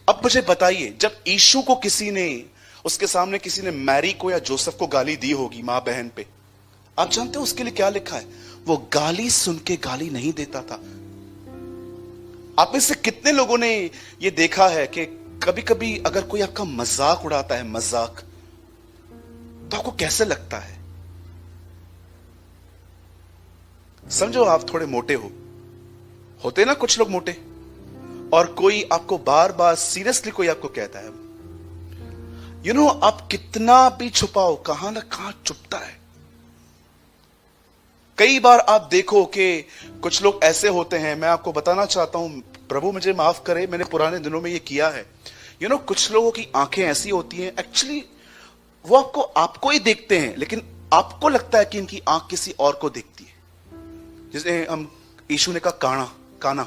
अब मुझे बताइए, जब यीशु को उसके सामने किसी ने मैरी को या जोसेफ को गाली दी होगी मां बहन पे, आप जानते हो उसके लिए क्या लिखा है? वो गाली सुन के गाली नहीं देता था। आप में से कितने लोगों ने ये देखा है कि कभी कभी अगर कोई आपका मजाक उड़ाता है, मजाक, तो आपको कैसे लगता है? समझो आप थोड़े मोटे होते ना कुछ लोग मोटे, और कोई आपको बार बार सीरियसली कोई आपको कहता है, आप कितना भी छुपाओ कहां ना कहां चुपता है। कई बार आप देखो कि कुछ लोग ऐसे होते हैं, मैं आपको बताना चाहता हूं, प्रभु मुझे माफ करे, मैंने पुराने दिनों में ये किया है। कुछ लोगों की आंखें ऐसी होती हैं, एक्चुअली वो आपको ही देखते हैं, लेकिन आपको लगता है कि इनकी आंख किसी और को देखती है। जैसे हम यीशु ने कहा काना,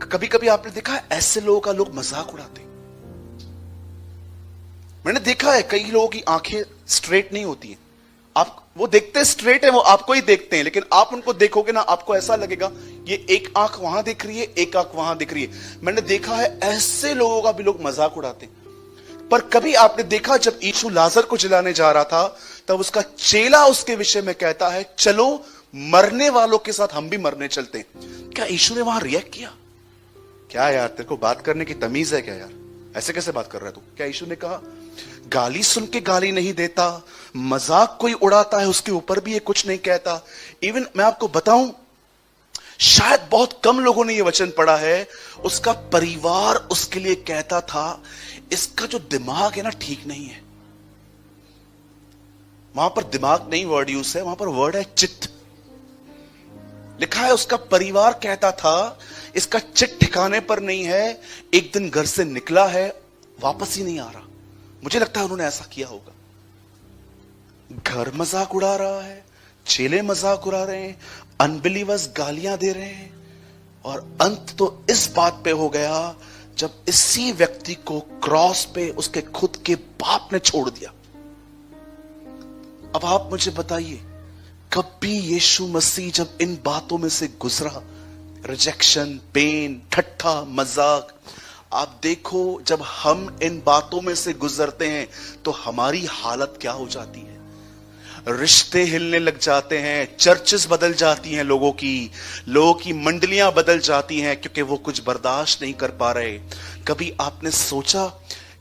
कभी कभी आपने देखा है ऐसे लोगों का लोग मजाक उड़ाते हैं। मैंने देखा है कई लोगों की आंखें स्ट्रेट नहीं होती हैं, वो देखते स्ट्रेट है, वो आपको ही देखते हैं, लेकिन आप उनको देखोगे ना, आपको ऐसा लगेगा ये एक आंख वहां दिख रही है, एक आंख वहां दिख रही है। मैंने देखा है ऐसे लोगों का भी लोग मजाक उड़ाते हैं। पर कभी आपने देखा जब यीशु लाजर को जिलाने जा रहा था, तब उसका चेला उसके विषय में कहता है, चलो मरने वालों के साथ हम भी मरने चलते हैं। क्या यीशु ने वहां रिएक्ट किया? क्या यार, तेरे को बात करने की तमीज है क्या यार? ऐसे कैसे बात कर रहा है तू? क्या यीशु ने कहा गाली सुन के गाली नहीं देता, मजाक कोई उड़ाता है उसके ऊपर भी ये कुछ नहीं कहता? इवन मैं आपको बताऊं, शायद बहुत कम लोगों ने ये वचन पढ़ा है, उसका परिवार उसके लिए कहता था इसका जो दिमाग है ना ठीक नहीं है। वहां पर दिमाग नहीं वर्ड यूज है, वहां पर वर्ड है चित्त। लिखा है उसका परिवार कहता था इसका चित्त ठिकाने पर नहीं है, एक दिन घर से निकला है वापस ही नहीं आ रहा। मुझे लगता है उन्होंने ऐसा किया होगा। घर मजाक उड़ा रहा है, चेले मजाक उड़ा रहे हैं, अनबिलीवर्स गालियां दे रहे हैं, और अंत तो इस बात पे हो गया जब इसी व्यक्ति को क्रॉस पे उसके खुद के बाप ने छोड़ दिया। अब आप मुझे बताइए, कभी यीशु मसीह जब इन बातों में से गुजरा, रिजेक्शन, पेन, ठट्ठा, मजाक, आप देखो जब हम इन बातों में से गुजरते हैं तो हमारी हालत क्या हो जाती है। रिश्ते हिलने लग जाते हैं, चर्चेस बदल जाती हैं, लोगों की मंडलियां बदल जाती हैं, क्योंकि वो कुछ बर्दाश्त नहीं कर पा रहे। कभी आपने सोचा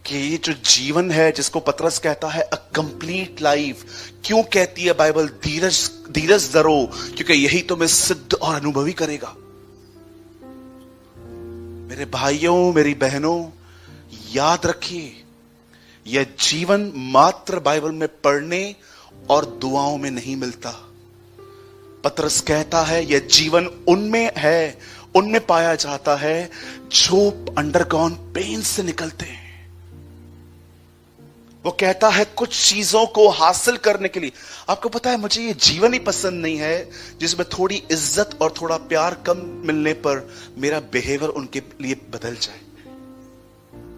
कि ये जो जीवन है जिसको पतरस कहता है अ कंप्लीट लाइफ, क्यों कहती है बाइबल धीरज धरो, क्योंकि यही तुम्हें सिद्ध और अनुभवी करेगा। मेरे भाइयों, मेरी बहनों, याद रखिए, यह जीवन मात्र बाइबल में पढ़ने और दुआओं में नहीं मिलता। पतरस कहता है यह जीवन उनमें है, उनमें पाया जाता है जो अंडरगॉन पेन से निकलते हैं। वो कहता है कुछ चीजों को हासिल करने के लिए, आपको पता है मुझे ये जीवन ही पसंद नहीं है जिसमें थोड़ी इज्जत और थोड़ा प्यार कम मिलने पर मेरा बिहेवियर उनके लिए बदल जाए।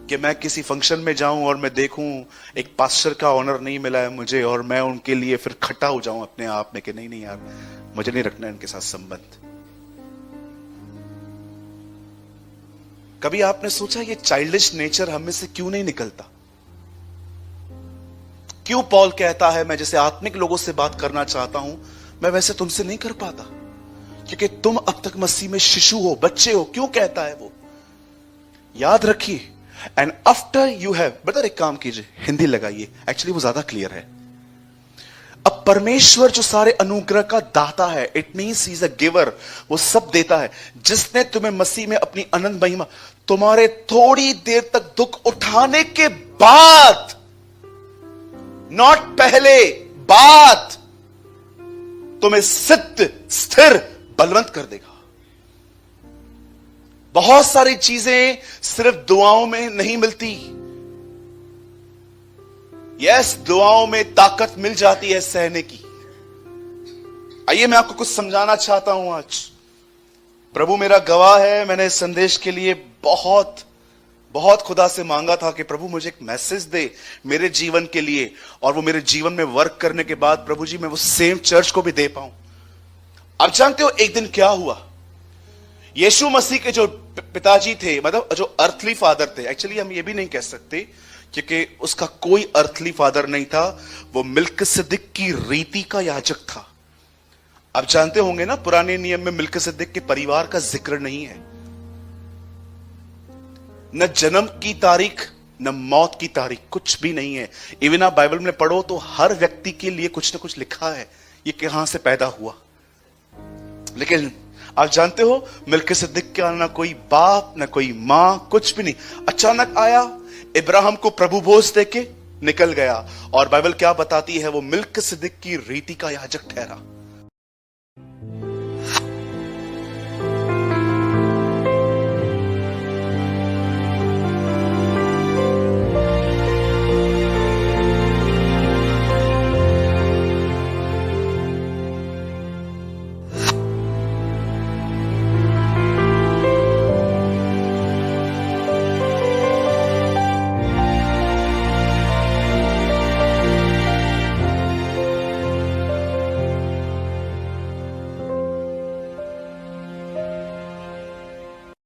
कि मैं किसी फंक्शन में जाऊं और मैं देखूं एक पास्टर का ऑनर नहीं मिला है मुझे, और मैं उनके लिए फिर खट्टा हो जाऊं अपने आप में कि नहीं यार, मुझे नहीं रखना इनके साथ संबंध। कभी आपने सोचा ये चाइल्डिश नेचर हम में से क्यों नहीं निकलता? क्यों पॉल कहता है मैं जैसे आत्मिक लोगों से बात करना चाहता हूं, मैं वैसे तुमसे नहीं कर पाता, क्योंकि तुम अब तक मसीह में शिशु हो, बच्चे हो। क्यों कहता है वो? याद रखिए, and after you have, brother एक काम कीजिए, हिंदी लगाइए, एक्चुअली वो ज्यादा क्लियर है। अब परमेश्वर जो सारे अनुग्रह का दाता है, it means he is a giver, वो सब देता है। जिसने तुम्हें मसीह में अपनी अनंत महिमा, तुम्हारे थोड़ी देर तक दुख उठाने के बाद, नॉट पहले, बात, तुम्हें सिद्ध, स्थिर, बलवंत कर देगा। बहुत सारी चीजें सिर्फ दुआओं में नहीं मिलती। यस, दुआओं में ताकत मिल जाती है सहने की। आइए मैं आपको कुछ समझाना चाहता हूं आज। प्रभु मेरा गवाह है, मैंने इस संदेश के लिए बहुत बहुत खुदा से मांगा था कि प्रभु मुझे एक मैसेज दे मेरे जीवन के लिए, और वो मेरे जीवन में वर्क करने के बाद प्रभु जी मैं वो सेम चर्च को भी दे पाऊं। अब जानते हो एक दिन क्या हुआ? यीशु मसीह के जो पिताजी थे, मतलब जो अर्थली फादर थे। एक्चुअली हम ये भी नहीं कह सकते क्योंकि उसका कोई अर्थली फादर नहीं था, वो मिल्किसिदक की रीति का याजक था। आप जानते होंगे ना, पुराने नियम में मिल्किसिदक के परिवार का जिक्र नहीं है, न जन्म की तारीख न मौत की तारीख, कुछ भी नहीं है। इवन आप बाइबल में पढ़ो तो हर व्यक्ति के लिए कुछ ना कुछ लिखा है, ये कहां से पैदा हुआ। लेकिन आप जानते हो मिल्किसिदक का ना कोई बाप न कोई मां, कुछ भी नहीं, अचानक आया, इब्राहिम को प्रभु भोज देके निकल गया। और बाइबल क्या बताती है, वो मिल्किसिदक की रीति का याजक ठहरा।